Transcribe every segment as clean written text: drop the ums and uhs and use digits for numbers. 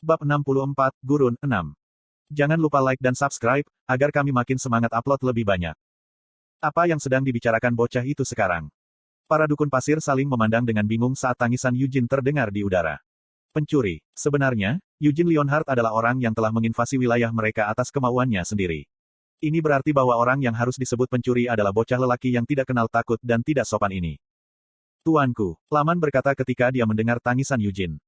Bab 64, Gurun, 6. Jangan lupa like dan subscribe, agar kami makin semangat upload lebih banyak. Apa yang sedang dibicarakan bocah itu sekarang? Para dukun pasir saling memandang dengan bingung saat tangisan Eugene terdengar di udara. Pencuri. Sebenarnya, Eugene Leonhardt adalah orang yang telah menginvasi wilayah mereka atas kemauannya sendiri. Ini berarti bahwa orang yang harus disebut pencuri adalah bocah lelaki yang tidak kenal takut dan tidak sopan ini. Tuanku, Laman berkata ketika dia mendengar tangisan Eugene.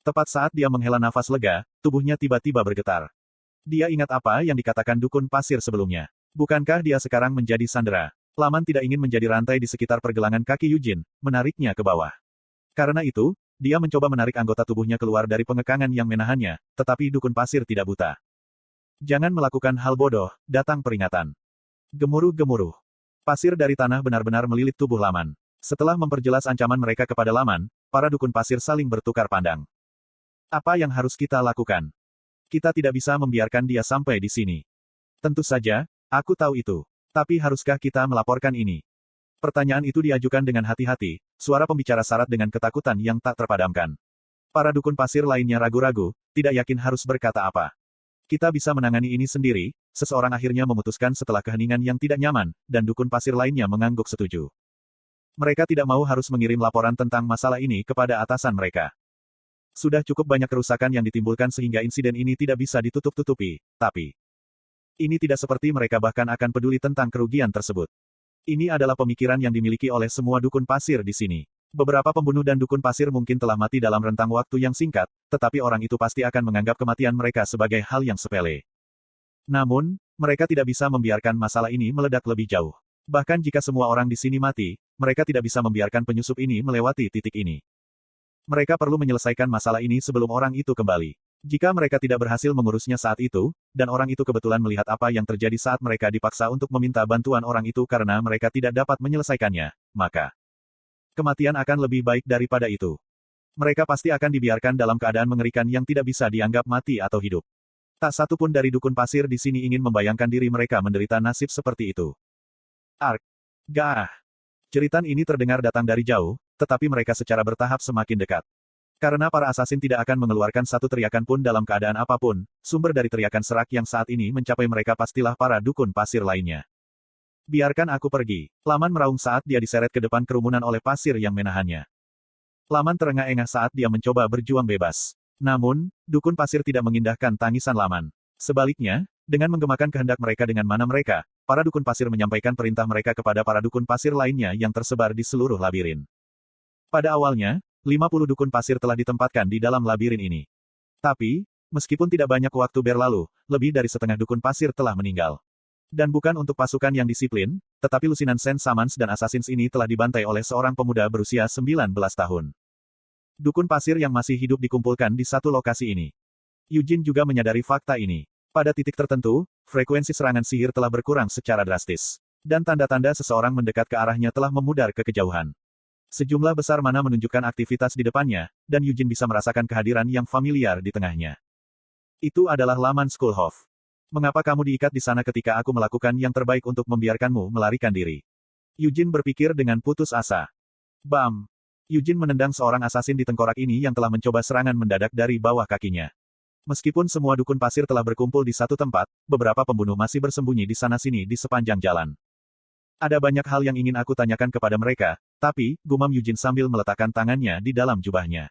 Tepat saat dia menghela nafas lega, tubuhnya tiba-tiba bergetar. Dia ingat apa yang dikatakan dukun pasir sebelumnya. Bukankah dia sekarang menjadi sandera? Laman tidak ingin menjadi rantai di sekitar pergelangan kaki Eugene, menariknya ke bawah. Karena itu, dia mencoba menarik anggota tubuhnya keluar dari pengekangan yang menahannya, tetapi dukun pasir tidak buta. Jangan melakukan hal bodoh, datang peringatan. Gemuruh-gemuruh. Pasir dari tanah benar-benar melilit tubuh Laman. Setelah memperjelas ancaman mereka kepada Laman, para dukun pasir saling bertukar pandang. Apa yang harus kita lakukan? Kita tidak bisa membiarkan dia sampai di sini. Tentu saja, aku tahu itu. Tapi haruskah kita melaporkan ini? Pertanyaan itu diajukan dengan hati-hati, suara pembicara syarat dengan ketakutan yang tak terpadamkan. Para dukun pasir lainnya ragu-ragu, tidak yakin harus berkata apa. Kita bisa menangani ini sendiri, seseorang akhirnya memutuskan setelah keheningan yang tidak nyaman, dan dukun pasir lainnya mengangguk setuju. Mereka tidak mau harus mengirim laporan tentang masalah ini kepada atasan mereka. Sudah cukup banyak kerusakan yang ditimbulkan sehingga insiden ini tidak bisa ditutup-tutupi, tapi ini tidak seperti mereka bahkan akan peduli tentang kerugian tersebut. Ini adalah pemikiran yang dimiliki oleh semua dukun pasir di sini. Beberapa pembunuh dan dukun pasir mungkin telah mati dalam rentang waktu yang singkat, tetapi orang itu pasti akan menganggap kematian mereka sebagai hal yang sepele. Namun, mereka tidak bisa membiarkan masalah ini meledak lebih jauh. Bahkan jika semua orang di sini mati, mereka tidak bisa membiarkan penyusup ini melewati titik ini. Mereka perlu menyelesaikan masalah ini sebelum orang itu kembali. Jika mereka tidak berhasil mengurusnya saat itu, dan orang itu kebetulan melihat apa yang terjadi saat mereka dipaksa untuk meminta bantuan orang itu karena mereka tidak dapat menyelesaikannya, maka kematian akan lebih baik daripada itu. Mereka pasti akan dibiarkan dalam keadaan mengerikan yang tidak bisa dianggap mati atau hidup. Tak satu pun dari dukun pasir di sini ingin membayangkan diri mereka menderita nasib seperti itu. Ark. Gah. Jeritan ini terdengar datang dari jauh, tetapi mereka secara bertahap semakin dekat. Karena para asasin tidak akan mengeluarkan satu teriakan pun dalam keadaan apapun, sumber dari teriakan serak yang saat ini mencapai mereka pastilah para dukun pasir lainnya. Biarkan aku pergi. Laman meraung saat dia diseret ke depan kerumunan oleh pasir yang menahannya. Laman terengah-engah saat dia mencoba berjuang bebas. Namun, dukun pasir tidak mengindahkan tangisan Laman. Sebaliknya, dengan menggemakan kehendak mereka dengan mana mereka, para dukun pasir menyampaikan perintah mereka kepada para dukun pasir lainnya yang tersebar di seluruh labirin. Pada awalnya, 50 dukun pasir telah ditempatkan di dalam labirin ini. Tapi, meskipun tidak banyak waktu berlalu, lebih dari setengah dukun pasir telah meninggal. Dan bukan untuk pasukan yang disiplin, tetapi lusinan Sen Samans dan Assassins ini telah dibantai oleh seorang pemuda berusia 19 tahun. Dukun pasir yang masih hidup dikumpulkan di satu lokasi ini. Eugene juga menyadari fakta ini. Pada titik tertentu, frekuensi serangan sihir telah berkurang secara drastis. Dan tanda-tanda seseorang mendekat ke arahnya telah memudar ke kejauhan. Sejumlah besar mana menunjukkan aktivitas di depannya, dan Eugene bisa merasakan kehadiran yang familiar di tengahnya. Itu adalah Laman Skullhof. Mengapa kamu diikat di sana ketika aku melakukan yang terbaik untuk membiarkanmu melarikan diri? Eugene berpikir dengan putus asa. Bam! Eugene menendang seorang asasin di tengkorak ini yang telah mencoba serangan mendadak dari bawah kakinya. Meskipun semua dukun pasir telah berkumpul di satu tempat, beberapa pembunuh masih bersembunyi di sana-sini di sepanjang jalan. Ada banyak hal yang ingin aku tanyakan kepada mereka, tapi, gumam Eugene sambil meletakkan tangannya di dalam jubahnya.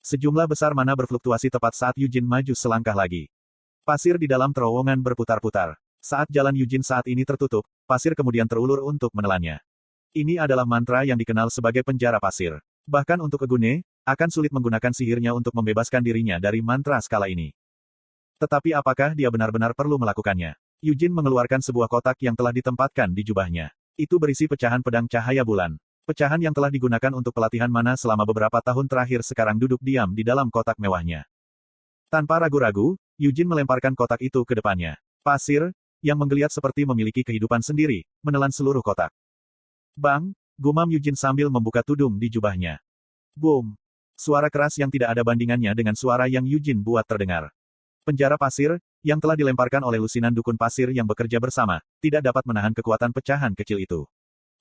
Sejumlah besar mana berfluktuasi tepat saat Eugene maju selangkah lagi. Pasir di dalam terowongan berputar-putar. Saat jalan Eugene saat ini tertutup, pasir kemudian terulur untuk menelannya. Ini adalah mantra yang dikenal sebagai penjara pasir. Bahkan untuk Egune, akan sulit menggunakan sihirnya untuk membebaskan dirinya dari mantra skala ini. Tetapi apakah dia benar-benar perlu melakukannya? Eugene mengeluarkan sebuah kotak yang telah ditempatkan di jubahnya. Itu berisi pecahan pedang cahaya bulan. Pecahan yang telah digunakan untuk pelatihan mana selama beberapa tahun terakhir sekarang duduk diam di dalam kotak mewahnya. Tanpa ragu-ragu, Eugene melemparkan kotak itu ke depannya. Pasir, yang menggeliat seperti memiliki kehidupan sendiri, menelan seluruh kotak. Bang! Gumam Eugene sambil membuka tudung di jubahnya. Boom! Suara keras yang tidak ada bandingannya dengan suara yang Eugene buat terdengar. Penjara pasir, yang telah dilemparkan oleh lusinan dukun pasir yang bekerja bersama, tidak dapat menahan kekuatan pecahan kecil itu.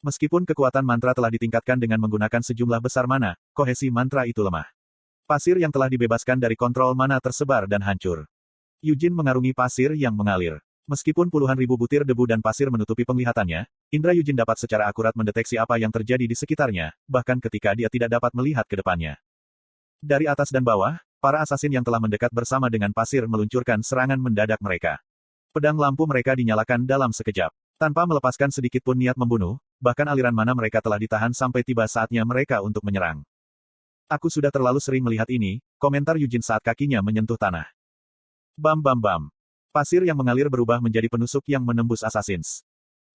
Meskipun kekuatan mantra telah ditingkatkan dengan menggunakan sejumlah besar mana, kohesi mantra itu lemah. Pasir yang telah dibebaskan dari kontrol mana tersebar dan hancur. Yujin mengarungi pasir yang mengalir. Meskipun puluhan ribu butir debu dan pasir menutupi penglihatannya, indera Yujin dapat secara akurat mendeteksi apa yang terjadi di sekitarnya, bahkan ketika dia tidak dapat melihat ke depannya. Dari atas dan bawah, para asasin yang telah mendekat bersama dengan pasir meluncurkan serangan mendadak mereka. Pedang lampu mereka dinyalakan dalam sekejap. Tanpa melepaskan sedikit pun niat membunuh, bahkan aliran mana mereka telah ditahan sampai tiba saatnya mereka untuk menyerang. Aku sudah terlalu sering melihat ini, komentar Yujin saat kakinya menyentuh tanah. Bam bam bam. Pasir yang mengalir berubah menjadi penusuk yang menembus Assassins.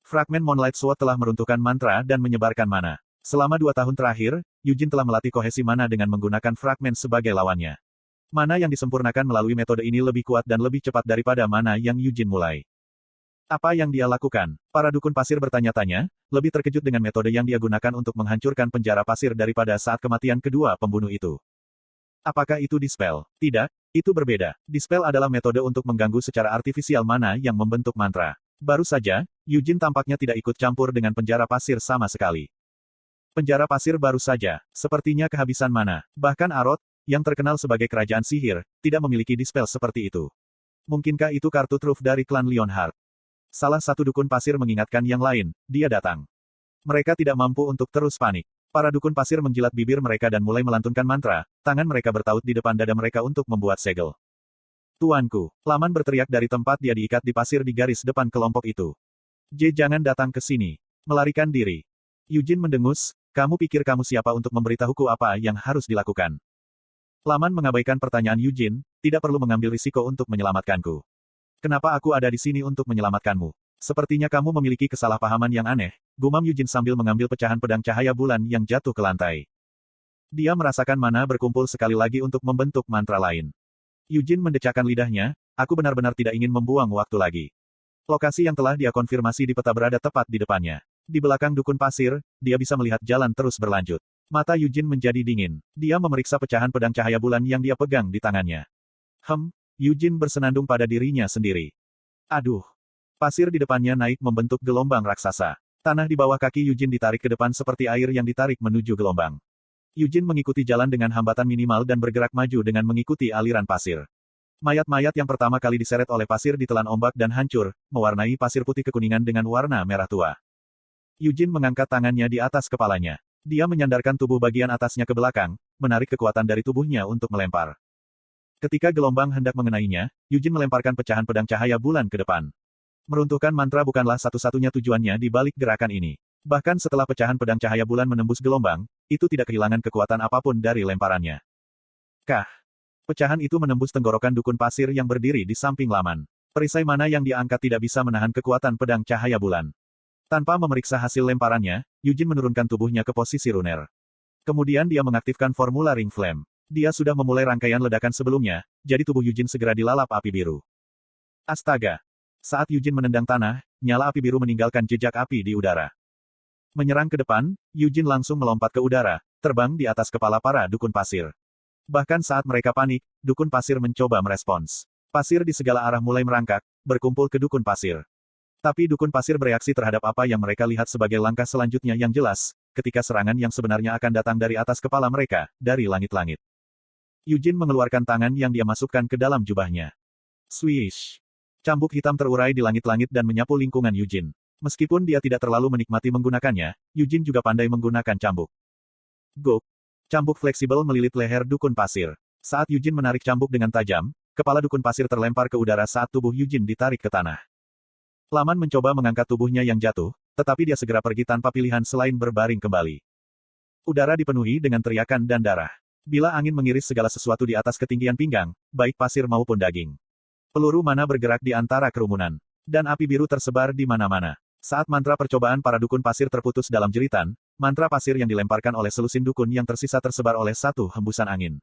Fragmen Moonlight Sword telah meruntuhkan mantra dan menyebarkan mana. Selama 2 tahun terakhir, Yujin telah melatih kohesi mana dengan menggunakan fragmen sebagai lawannya. Mana yang disempurnakan melalui metode ini lebih kuat dan lebih cepat daripada mana yang Yujin mulai. Apa yang dia lakukan? Para dukun pasir bertanya-tanya, lebih terkejut dengan metode yang dia gunakan untuk menghancurkan penjara pasir daripada saat kematian kedua pembunuh itu. Apakah itu dispel? Tidak, itu berbeda. Dispel adalah metode untuk mengganggu secara artifisial mana yang membentuk mantra. Baru saja, Yujin tampaknya tidak ikut campur dengan penjara pasir sama sekali. Penjara pasir baru saja, sepertinya kehabisan mana. Bahkan Arot, yang terkenal sebagai kerajaan sihir, tidak memiliki dispel seperti itu. Mungkinkah itu kartu truf dari klan Leonhardt? Salah satu dukun pasir mengingatkan yang lain, dia datang. Mereka tidak mampu untuk terus panik. Para dukun pasir menjilat bibir mereka dan mulai melantunkan mantra, tangan mereka bertaut di depan dada mereka untuk membuat segel. Tuanku, Laman berteriak dari tempat dia diikat di pasir di garis depan kelompok itu. Jangan datang ke sini. Melarikan diri. Yujin mendengus, kamu pikir kamu siapa untuk memberitahuku apa yang harus dilakukan? Laman mengabaikan pertanyaan Yujin, tidak perlu mengambil risiko untuk menyelamatkanku. Kenapa aku ada di sini untuk menyelamatkanmu? Sepertinya kamu memiliki kesalahpahaman yang aneh, gumam Yujin sambil mengambil pecahan pedang cahaya bulan yang jatuh ke lantai. Dia merasakan mana berkumpul sekali lagi untuk membentuk mantra lain. Yujin mendecakkan lidahnya, aku benar-benar tidak ingin membuang waktu lagi. Lokasi yang telah dia konfirmasi di peta berada tepat di depannya. Di belakang dukun pasir, dia bisa melihat jalan terus berlanjut. Mata Yujin menjadi dingin. Dia memeriksa pecahan pedang cahaya bulan yang dia pegang di tangannya. Yujin bersenandung pada dirinya sendiri. Aduh. Pasir di depannya naik membentuk gelombang raksasa. Tanah di bawah kaki Yujin ditarik ke depan seperti air yang ditarik menuju gelombang. Yujin mengikuti jalan dengan hambatan minimal dan bergerak maju dengan mengikuti aliran pasir. Mayat-mayat yang pertama kali diseret oleh pasir ditelan ombak dan hancur, mewarnai pasir putih kekuningan dengan warna merah tua. Yujin mengangkat tangannya di atas kepalanya. Dia menyandarkan tubuh bagian atasnya ke belakang, menarik kekuatan dari tubuhnya untuk melempar. Ketika gelombang hendak mengenainya, Yujin melemparkan pecahan pedang cahaya bulan ke depan. Meruntuhkan mantra bukanlah satu-satunya tujuannya di balik gerakan ini. Bahkan setelah pecahan pedang cahaya bulan menembus gelombang, itu tidak kehilangan kekuatan apapun dari lemparannya. Pecahan itu menembus tenggorokan dukun pasir yang berdiri di samping Laman. Perisai mana yang dia angkat tidak bisa menahan kekuatan pedang cahaya bulan. Tanpa memeriksa hasil lemparannya, Yujin menurunkan tubuhnya ke posisi runer. Kemudian dia mengaktifkan formula Ring Flame. Dia sudah memulai rangkaian ledakan sebelumnya, jadi tubuh Yujin segera dilalap api biru. Astaga! Saat Yujin menendang tanah, nyala api biru meninggalkan jejak api di udara. Menyerang ke depan, Yujin langsung melompat ke udara, terbang di atas kepala para dukun pasir. Bahkan saat mereka panik, dukun pasir mencoba merespons. Pasir di segala arah mulai merangkak, berkumpul ke dukun pasir. Tapi dukun pasir bereaksi terhadap apa yang mereka lihat sebagai langkah selanjutnya yang jelas, ketika serangan yang sebenarnya akan datang dari atas kepala mereka, dari langit-langit. Yujin mengeluarkan tangan yang dia masukkan ke dalam jubahnya. Swish! Cambuk hitam terurai di langit-langit dan menyapu lingkungan Yujin. Meskipun dia tidak terlalu menikmati menggunakannya, Yujin juga pandai menggunakan cambuk. Gok! Cambuk fleksibel melilit leher dukun pasir. Saat Yujin menarik cambuk dengan tajam, kepala dukun pasir terlempar ke udara saat tubuh Yujin ditarik ke tanah. Laman mencoba mengangkat tubuhnya yang jatuh, tetapi dia segera pergi tanpa pilihan selain berbaring kembali. Udara dipenuhi dengan teriakan dan darah. Bila angin mengiris segala sesuatu di atas ketinggian pinggang, baik pasir maupun daging. Peluru mana bergerak di antara kerumunan. Dan api biru tersebar di mana-mana. Saat mantra percobaan para dukun pasir terputus dalam jeritan, mantra pasir yang dilemparkan oleh selusin dukun yang tersisa tersebar oleh satu hembusan angin.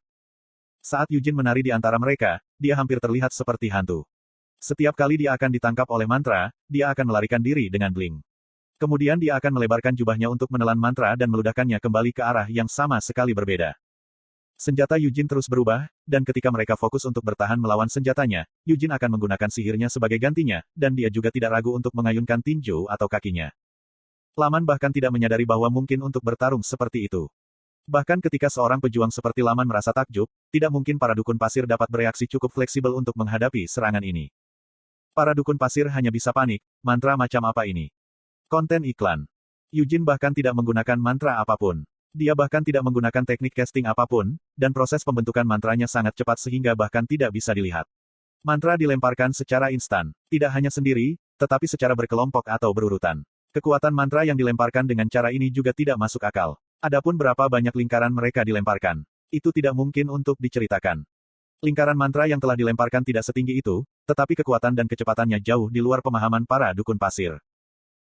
Saat Yujin menari di antara mereka, dia hampir terlihat seperti hantu. Setiap kali dia akan ditangkap oleh mantra, dia akan melarikan diri dengan bling. Kemudian dia akan melebarkan jubahnya untuk menelan mantra dan meludahkannya kembali ke arah yang sama sekali berbeda. Senjata Yujin terus berubah, dan ketika mereka fokus untuk bertahan melawan senjatanya, Yujin akan menggunakan sihirnya sebagai gantinya, dan dia juga tidak ragu untuk mengayunkan tinju atau kakinya. Laman bahkan tidak menyadari bahwa mungkin untuk bertarung seperti itu. Bahkan ketika seorang pejuang seperti Laman merasa takjub, tidak mungkin para dukun pasir dapat bereaksi cukup fleksibel untuk menghadapi serangan ini. Para dukun pasir hanya bisa panik, mantra macam apa ini? Konten iklan. Eugene bahkan tidak menggunakan mantra apapun. Dia bahkan tidak menggunakan teknik casting apapun, dan proses pembentukan mantranya sangat cepat sehingga bahkan tidak bisa dilihat. Mantra dilemparkan secara instan, tidak hanya sendiri, tetapi secara berkelompok atau berurutan. Kekuatan mantra yang dilemparkan dengan cara ini juga tidak masuk akal. Adapun berapa banyak lingkaran mereka dilemparkan, itu tidak mungkin untuk diceritakan. Lingkaran mantra yang telah dilemparkan tidak setinggi itu, tetapi kekuatan dan kecepatannya jauh di luar pemahaman para dukun pasir.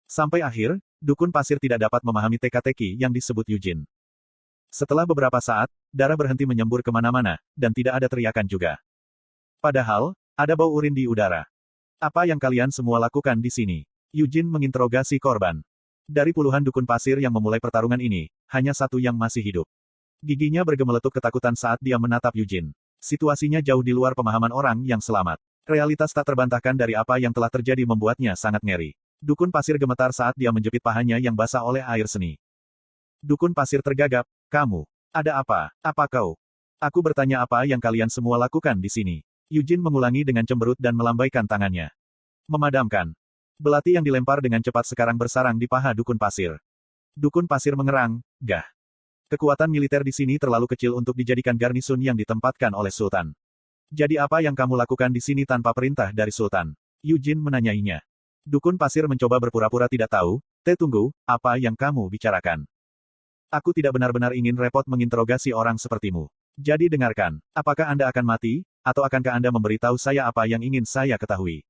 Sampai akhir, dukun pasir tidak dapat memahami teka-teki yang disebut Eugene. Setelah beberapa saat, darah berhenti menyembur kemana-mana, dan tidak ada teriakan juga. Padahal, ada bau urin di udara. Apa yang kalian semua lakukan di sini? Eugene menginterogasi korban. Dari puluhan dukun pasir yang memulai pertarungan ini, hanya satu yang masih hidup. Giginya bergemeletuk ketakutan saat dia menatap Eugene. Situasinya jauh di luar pemahaman orang yang selamat. Realitas tak terbantahkan dari apa yang telah terjadi membuatnya sangat ngeri. Dukun pasir gemetar saat dia menjepit pahanya yang basah oleh air seni. Dukun pasir tergagap, kamu, ada apa? Apa kau? Aku bertanya apa yang kalian semua lakukan di sini. Eugene mengulangi dengan cemberut dan melambaikan tangannya. Memadamkan. Belati yang dilempar dengan cepat sekarang bersarang di paha dukun pasir. Dukun pasir mengerang, gah. Kekuatan militer di sini terlalu kecil untuk dijadikan garnisun yang ditempatkan oleh Sultan. Jadi apa yang kamu lakukan di sini tanpa perintah dari Sultan? Eugene menanyainya. Dukun pasir mencoba berpura-pura tidak tahu, tunggu, apa yang kamu bicarakan? Aku tidak benar-benar ingin repot menginterogasi orang sepertimu. Jadi dengarkan, apakah Anda akan mati, atau akankah Anda memberitahu saya apa yang ingin saya ketahui?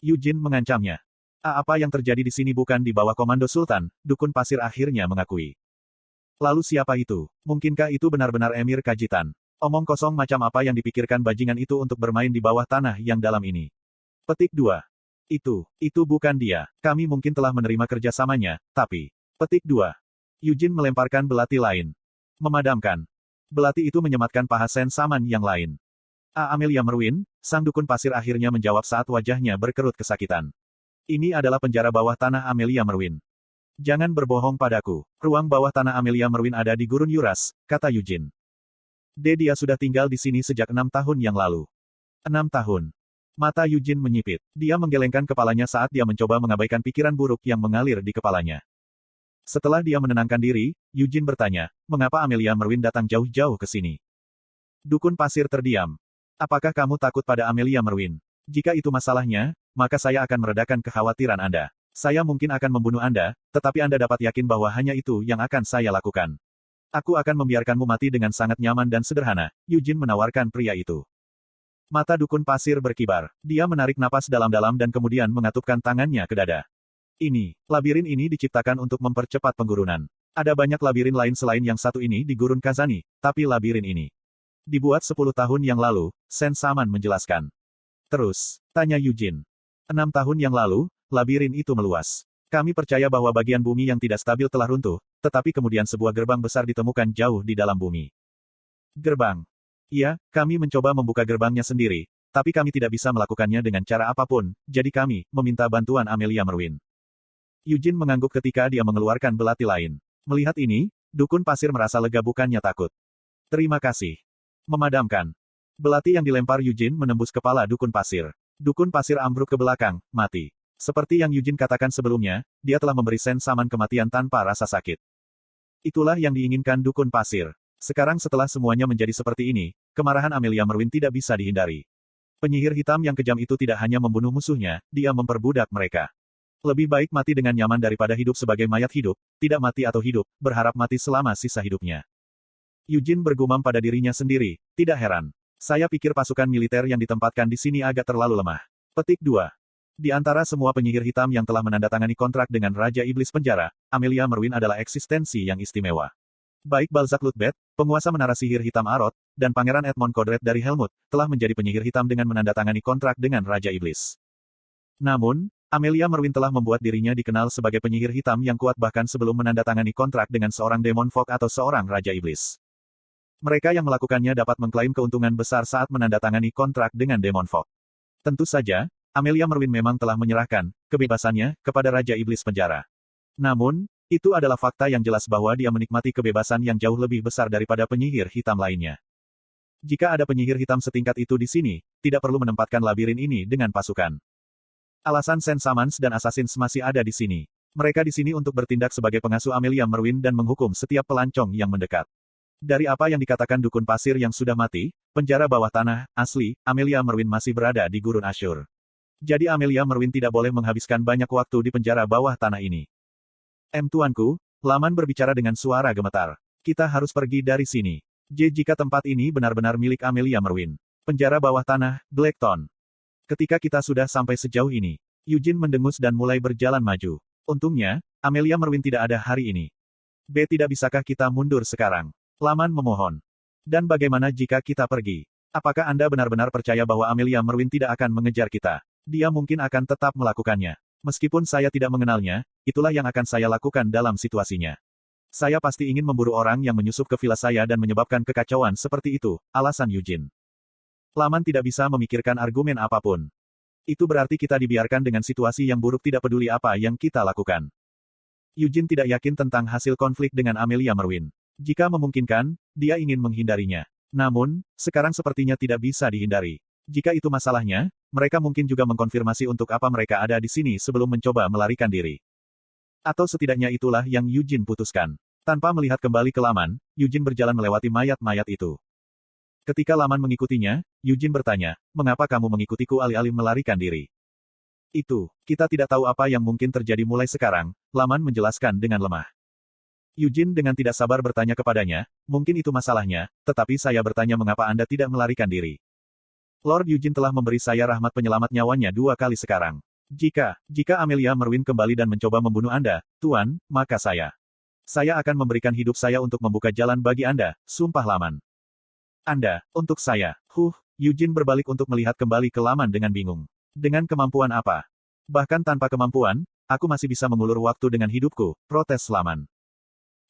Eugene mengancamnya. Apa yang terjadi di sini bukan di bawah komando Sultan, dukun pasir akhirnya mengakui. Lalu siapa itu? Mungkinkah itu benar-benar Emir Kajitan? Omong kosong macam apa yang dipikirkan bajingan itu untuk bermain di bawah tanah yang dalam ini? Petik 2. Itu bukan dia. Kami mungkin telah menerima kerjasamanya, tapi... Petik 2. Eugene melemparkan belati lain. Memadamkan. Belati itu menyematkan paha Sen Saman yang lain. Amelia Merwin, sang dukun pasir akhirnya menjawab saat wajahnya berkerut kesakitan. Ini adalah penjara bawah tanah Amelia Merwin. Jangan berbohong padaku. Ruang bawah tanah Amelia Merwin ada di Gurun Yuras, kata Eugene. Dia sudah tinggal di sini sejak 6 tahun yang lalu. 6 tahun. Mata Eugene menyipit. Dia menggelengkan kepalanya saat dia mencoba mengabaikan pikiran buruk yang mengalir di kepalanya. Setelah dia menenangkan diri, Eugene bertanya, mengapa Amelia Merwin datang jauh-jauh ke sini? Dukun pasir terdiam. Apakah kamu takut pada Amelia Merwin? Jika itu masalahnya, maka saya akan meredakan kekhawatiran Anda. Saya mungkin akan membunuh Anda, tetapi Anda dapat yakin bahwa hanya itu yang akan saya lakukan. Aku akan membiarkanmu mati dengan sangat nyaman dan sederhana, Eugene menawarkan pria itu. Mata dukun pasir berkibar. Dia menarik napas dalam-dalam dan kemudian mengatupkan tangannya ke dada. Labirin ini diciptakan untuk mempercepat penggurunan. Ada banyak labirin lain selain yang satu ini di Gurun Kazani, tapi labirin ini dibuat 10 tahun yang lalu, Sen Saman menjelaskan. Terus, tanya Eugene. 6 tahun yang lalu, labirin itu meluas. Kami percaya bahwa bagian bumi yang tidak stabil telah runtuh, tetapi kemudian sebuah gerbang besar ditemukan jauh di dalam bumi. Gerbang. Iya, kami mencoba membuka gerbangnya sendiri, tapi kami tidak bisa melakukannya dengan cara apapun, jadi kami meminta bantuan Amelia Merwin. Eugene mengangguk ketika dia mengeluarkan belati lain. Melihat ini, dukun pasir merasa lega bukannya takut. Terima kasih. Memadamkan. Belati yang dilempar Eugene menembus kepala dukun pasir. Dukun pasir ambruk ke belakang, mati. Seperti yang Eugene katakan sebelumnya, dia telah memberi Sen Saman kematian tanpa rasa sakit. Itulah yang diinginkan dukun pasir. Sekarang setelah semuanya menjadi seperti ini, kemarahan Amelia Merwin tidak bisa dihindari. Penyihir hitam yang kejam itu tidak hanya membunuh musuhnya, dia memperbudak mereka. Lebih baik mati dengan nyaman daripada hidup sebagai mayat hidup, tidak mati atau hidup, berharap mati selama sisa hidupnya. Eugene bergumam pada dirinya sendiri, tidak heran. Saya pikir pasukan militer yang ditempatkan di sini agak terlalu lemah. Petik 2. Di antara semua penyihir hitam yang telah menandatangani kontrak dengan Raja Iblis Penjara, Amelia Merwin adalah eksistensi yang istimewa. Baik Balzac Lutbet, penguasa menara sihir hitam Arot, dan Pangeran Edmond Kodret dari Helmut, telah menjadi penyihir hitam dengan menandatangani kontrak dengan Raja Iblis. Namun, Amelia Merwin telah membuat dirinya dikenal sebagai penyihir hitam yang kuat bahkan sebelum menandatangani kontrak dengan seorang Demon Folk atau seorang Raja Iblis. Mereka yang melakukannya dapat mengklaim keuntungan besar saat menandatangani kontrak dengan Demon Folk. Tentu saja, Amelia Merwin memang telah menyerahkan kebebasannya kepada Raja Iblis Penjara. Namun, Itu adalah fakta yang jelas bahwa dia menikmati kebebasan yang jauh lebih besar daripada penyihir hitam lainnya. Jika ada penyihir hitam setingkat itu di sini, tidak perlu menempatkan labirin ini dengan pasukan. Alasan Sen Samans dan Assassins masih ada di sini. Mereka di sini untuk bertindak sebagai pengasuh Amelia Merwin dan menghukum setiap pelancong yang mendekat. Dari apa yang dikatakan dukun pasir yang sudah mati, penjara bawah tanah, asli, Amelia Merwin masih berada di gurun Asyur. Jadi Amelia Merwin tidak boleh menghabiskan banyak waktu di penjara bawah tanah ini. Tuanku, Laman berbicara dengan suara gemetar. Kita harus pergi dari sini. Jika tempat ini benar-benar milik Amelia Merwin. Penjara bawah tanah, Blackton. Ketika kita sudah sampai sejauh ini, Eugene mendengus dan mulai berjalan maju. Untungnya, Amelia Merwin tidak ada hari ini. Tidak bisakah kita mundur sekarang? Laman memohon. Dan bagaimana jika kita pergi? Apakah Anda benar-benar percaya bahwa Amelia Merwin tidak akan mengejar kita? Dia mungkin akan tetap melakukannya. Meskipun saya tidak mengenalnya, itulah yang akan saya lakukan dalam situasinya. Saya pasti ingin memburu orang yang menyusup ke villa saya dan menyebabkan kekacauan seperti itu, alasan Eugene. Laman tidak bisa memikirkan argumen apapun. Itu berarti kita dibiarkan dengan situasi yang buruk tidak peduli apa yang kita lakukan. Eugene tidak yakin tentang hasil konflik dengan Amelia Merwin. Jika memungkinkan, dia ingin menghindarinya. Namun, sekarang sepertinya tidak bisa dihindari. Jika itu masalahnya, mereka mungkin juga mengkonfirmasi untuk apa mereka ada di sini sebelum mencoba melarikan diri. Atau setidaknya itulah yang Eugene putuskan. Tanpa melihat kembali ke Laman, Eugene berjalan melewati mayat-mayat itu. Ketika Laman mengikutinya, Eugene bertanya, mengapa kamu mengikutiku alih-alih melarikan diri? Kita tidak tahu apa yang mungkin terjadi mulai sekarang, Laman menjelaskan dengan lemah. Eugene dengan tidak sabar bertanya kepadanya, mungkin itu masalahnya, tetapi saya bertanya mengapa Anda tidak melarikan diri. Lord Eugene telah memberi saya rahmat penyelamat nyawanya 2 kali sekarang. Jika Amelia Merwin kembali dan mencoba membunuh Anda, Tuan, maka saya akan memberikan hidup saya untuk membuka jalan bagi Anda, sumpah Laman. Anda, untuk saya. Eugene berbalik untuk melihat kembali ke Laman dengan bingung. Dengan kemampuan apa? Bahkan tanpa kemampuan, aku masih bisa mengulur waktu dengan hidupku, protes Laman.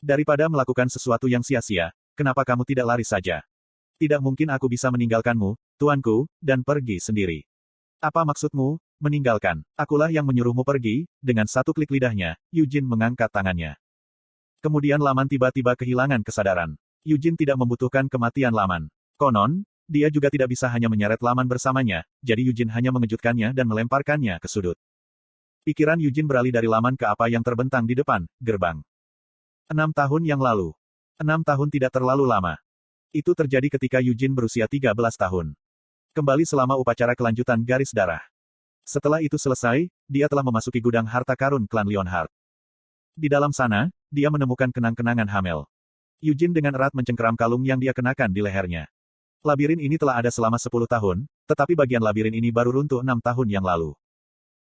Daripada melakukan sesuatu yang sia-sia, kenapa kamu tidak lari saja? Tidak mungkin aku bisa meninggalkanmu, tuanku, dan pergi sendiri. Apa maksudmu, meninggalkan? Akulah yang menyuruhmu pergi, dengan satu klik lidahnya, Eugene mengangkat tangannya. Kemudian Laman tiba-tiba kehilangan kesadaran. Eugene tidak membutuhkan kematian Laman. Konon, dia juga tidak bisa hanya menyeret Laman bersamanya, jadi Eugene hanya mengejutkannya dan melemparkannya ke sudut. Pikiran Eugene beralih dari Laman ke apa yang terbentang di depan, gerbang. 6 tahun yang lalu. 6 tahun tidak terlalu lama. Itu terjadi ketika Eugene berusia 13 tahun. Kembali selama upacara kelanjutan garis darah. Setelah itu selesai, dia telah memasuki gudang harta karun klan Leonhardt. Di dalam sana, dia menemukan kenang-kenangan Hamel. Eugene dengan erat mencengkeram kalung yang dia kenakan di lehernya. Labirin ini telah ada selama 10 tahun, tetapi bagian labirin ini baru runtuh 6 tahun yang lalu.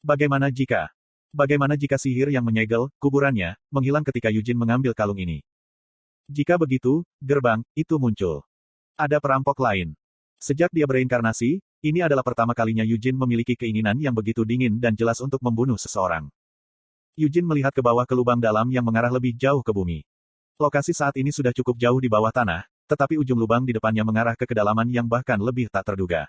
Bagaimana jika sihir yang menyegel kuburannya menghilang ketika Eugene mengambil kalung ini? Jika begitu, gerbang itu muncul. Ada perampok lain. Sejak dia bereinkarnasi, ini adalah pertama kalinya Eugene memiliki keinginan yang begitu dingin dan jelas untuk membunuh seseorang. Eugene melihat ke bawah ke lubang dalam yang mengarah lebih jauh ke bumi. Lokasi saat ini sudah cukup jauh di bawah tanah, tetapi ujung lubang di depannya mengarah ke kedalaman yang bahkan lebih tak terduga.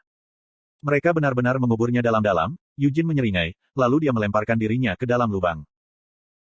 Mereka benar-benar menguburnya dalam-dalam, Eugene menyeringai, lalu dia melemparkan dirinya ke dalam lubang.